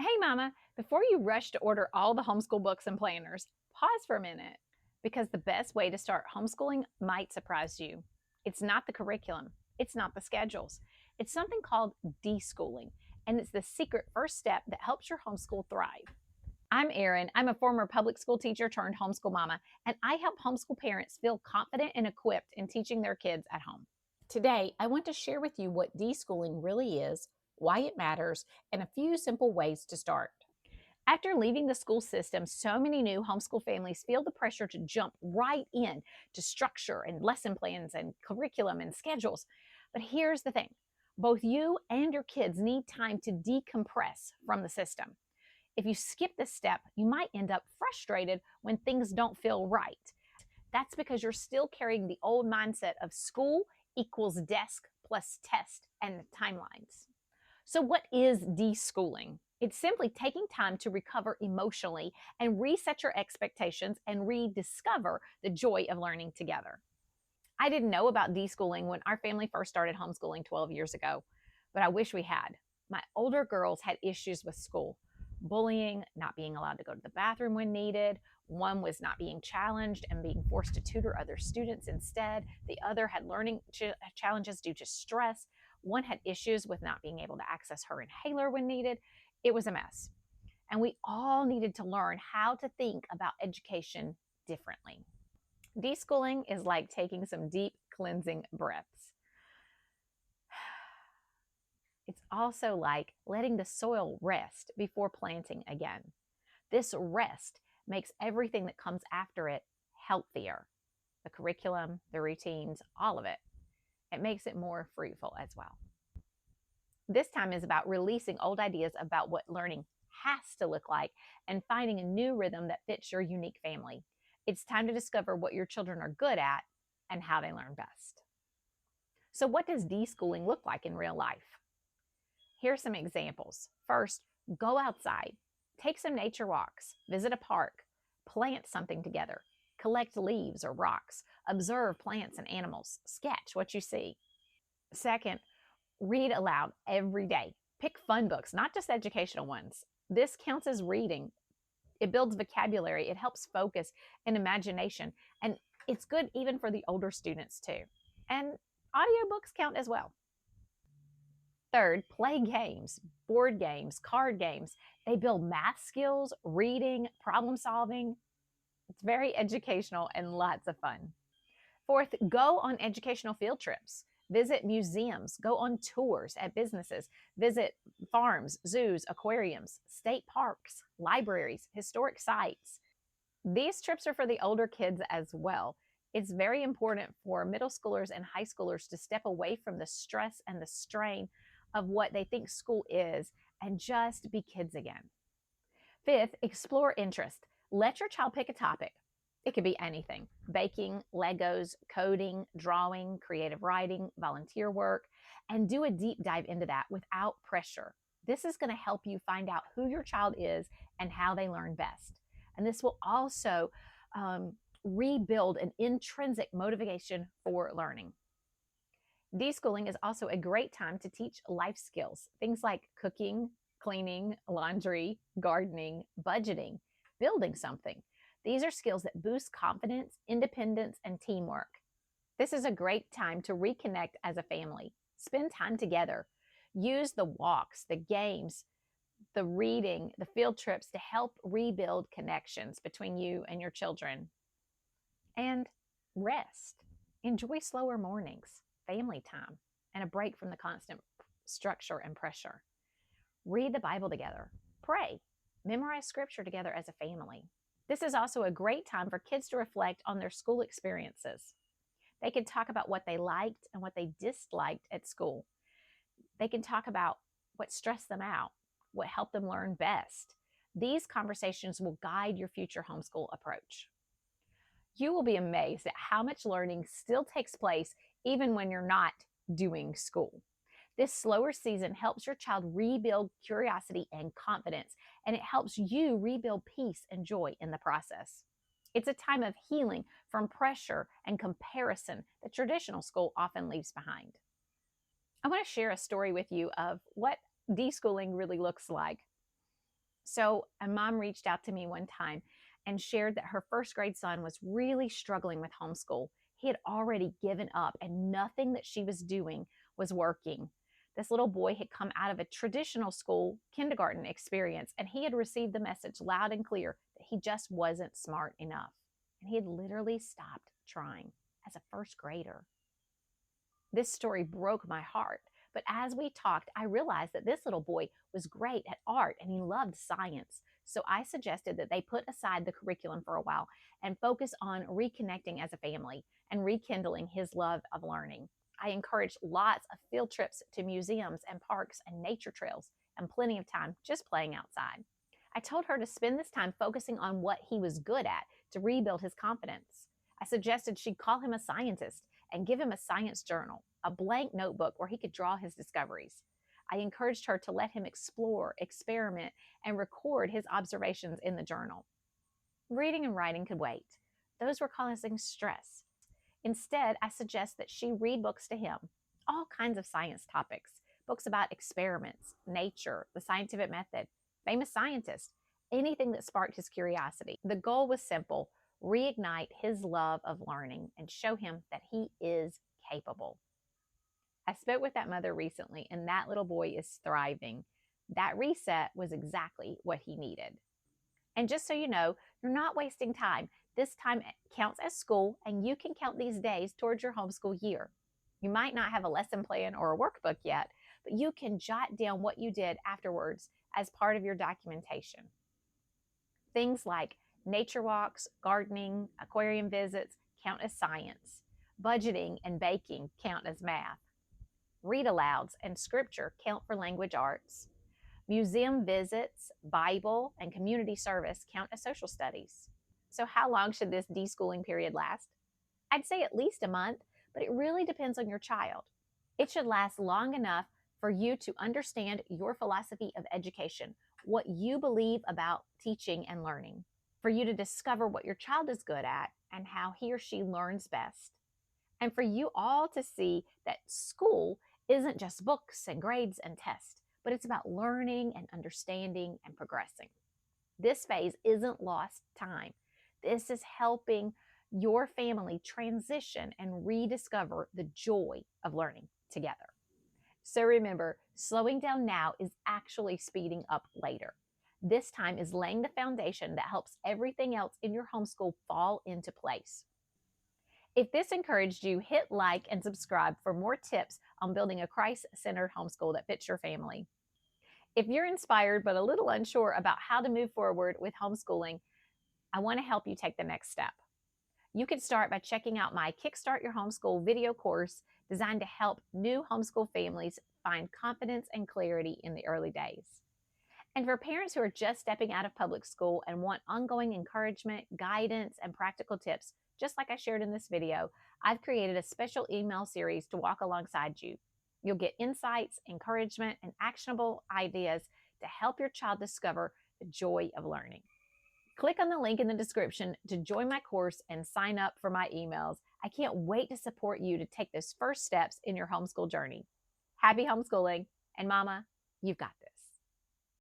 Hey, Mama, before you rush to order all the homeschool books and planners, pause for a minute because the best way to start homeschooling might surprise you. It's not the curriculum, it's not the schedules. It's something called deschooling, and it's the secret first step that helps your homeschool thrive. I'm Erin. I'm a former public school teacher turned homeschool mama, and I help homeschool parents feel confident and equipped in teaching their kids at home. Today, I want to share with you what deschooling really is, why it matters, and a few simple ways to start. After leaving the school system, so many new homeschool families feel the pressure to jump right in to structure and lesson plans and curriculum and schedules. But here's the thing, both you and your kids need time to decompress from the system. If you skip this step, you might end up frustrated when things don't feel right. That's because you're still carrying the old mindset of school equals desk plus test and timelines. So, what is deschooling? It's simply taking time to recover emotionally and reset your expectations and rediscover the joy of learning together. I didn't know about deschooling when our family first started homeschooling 12 years ago, but I wish we had. My older girls had issues with school, bullying, not being allowed to go to the bathroom when needed. One was not being challenged and being forced to tutor other students instead. The other had learning challenges due to stress. One had issues with not being able to access her inhaler when needed. It was a mess. And we all needed to learn how to think about education differently. Deschooling is like taking some deep cleansing breaths. It's also like letting the soil rest before planting again. This rest makes everything that comes after it healthier. The curriculum, the routines, all of it. It makes it more fruitful as well. This time is about releasing old ideas about what learning has to look like and finding a new rhythm that fits your unique family. It's time to discover what your children are good at and how they learn best. So, what does deschooling look like in real life? Here's some examples. First, go outside, take some nature walks, visit a park, plant something together, collect leaves or rocks, observe plants and animals, sketch what you see. Second, read aloud every day. Pick fun books, not just educational ones. This counts as reading. It builds vocabulary, it helps focus and imagination, and it's good even for the older students too. And audiobooks count as well. Third, play games, board games, card games. They build math skills, reading, problem solving. It's very educational and lots of fun. Fourth, go on educational field trips. Visit museums, go on tours at businesses, visit farms, zoos, aquariums, state parks, libraries, historic sites. These trips are for the older kids as well. It's very important for middle schoolers and high schoolers to step away from the stress and the strain of what they think school is and just be kids again. Fifth, explore interest. Let your child pick a topic. It could be anything: baking, Legos, coding, drawing, creative writing, volunteer work, and do a deep dive into that without pressure. This is going to help you find out who your child is and how they learn best. And this will also rebuild an intrinsic motivation for learning. Deschooling is also a great time to teach life skills, things like cooking, cleaning, laundry, gardening, budgeting, building something. These are skills that boost confidence, independence, and teamwork. This is a great time to reconnect as a family. Spend time together. Use the walks, the games, the reading, the field trips to help rebuild connections between you and your children. And rest. Enjoy slower mornings, family time, and a break from the constant structure and pressure. Read the Bible together. Pray. Memorize scripture together as a family. This is also a great time for kids to reflect on their school experiences. They can talk about what they liked and what they disliked at school. They can talk about what stressed them out, what helped them learn best. These conversations will guide your future homeschool approach. You will be amazed at how much learning still takes place even when you're not doing school. This slower season helps your child rebuild curiosity and confidence, and it helps you rebuild peace and joy in the process. It's a time of healing from pressure and comparison that traditional school often leaves behind. I want to share a story with you of what deschooling really looks like. So a mom reached out to me one time and shared that her first grade son was really struggling with homeschool. He had already given up and nothing that she was doing was working. This little boy had come out of a traditional school kindergarten experience and he had received the message loud and clear that he just wasn't smart enough. And he had literally stopped trying as a first grader. This story broke my heart. But as we talked, I realized that this little boy was great at art and he loved science. So I suggested that they put aside the curriculum for a while and focus on reconnecting as a family and rekindling his love of learning. I encouraged lots of field trips to museums and parks and nature trails and plenty of time just playing outside. I told her to spend this time focusing on what he was good at to rebuild his confidence. I suggested she'd call him a scientist and give him a science journal, a blank notebook where he could draw his discoveries. I encouraged her to let him explore, experiment, and record his observations in the journal. Reading and writing could wait. Those were causing stress. Instead, I suggest that she read books to him, all kinds of science topics, books about experiments, nature, the scientific method, famous scientists, anything that sparked his curiosity. The goal was simple: reignite his love of learning and show him that he is capable. I spoke with that mother recently, and that little boy is thriving. That reset was exactly what he needed. And just so you know, you're not wasting time. This time counts as school, and you can count these days towards your homeschool year. You might not have a lesson plan or a workbook yet, but you can jot down what you did afterwards as part of your documentation. Things like nature walks, gardening, aquarium visits count as science. Budgeting and baking count as math. Read-alouds and scripture count for language arts. Museum visits, Bible, and community service count as social studies. So how long should this deschooling period last? I'd say at least a month, but it really depends on your child. It should last long enough for you to understand your philosophy of education, what you believe about teaching and learning, for you to discover what your child is good at and how he or she learns best, and for you all to see that school isn't just books and grades and tests, but it's about learning and understanding and progressing. This phase isn't lost time. This is helping your family transition and rediscover the joy of learning together. So remember, slowing down now is actually speeding up later. This time is laying the foundation that helps everything else in your homeschool fall into place. If this encouraged you, hit like and subscribe for more tips on building a Christ-centered homeschool that fits your family. If you're inspired but a little unsure about how to move forward with homeschooling, I want to help you take the next step. You can start by checking out my Kickstart Your Homeschool video course designed to help new homeschool families find confidence and clarity in the early days. And for parents who are just stepping out of public school and want ongoing encouragement, guidance, and practical tips, just like I shared in this video, I've created a special email series to walk alongside you. You'll get insights, encouragement, and actionable ideas to help your child discover the joy of learning. Click on the link in the description to join my course and sign up for my emails. I can't wait to support you to take those first steps in your homeschool journey. Happy homeschooling, and Mama, you've got this.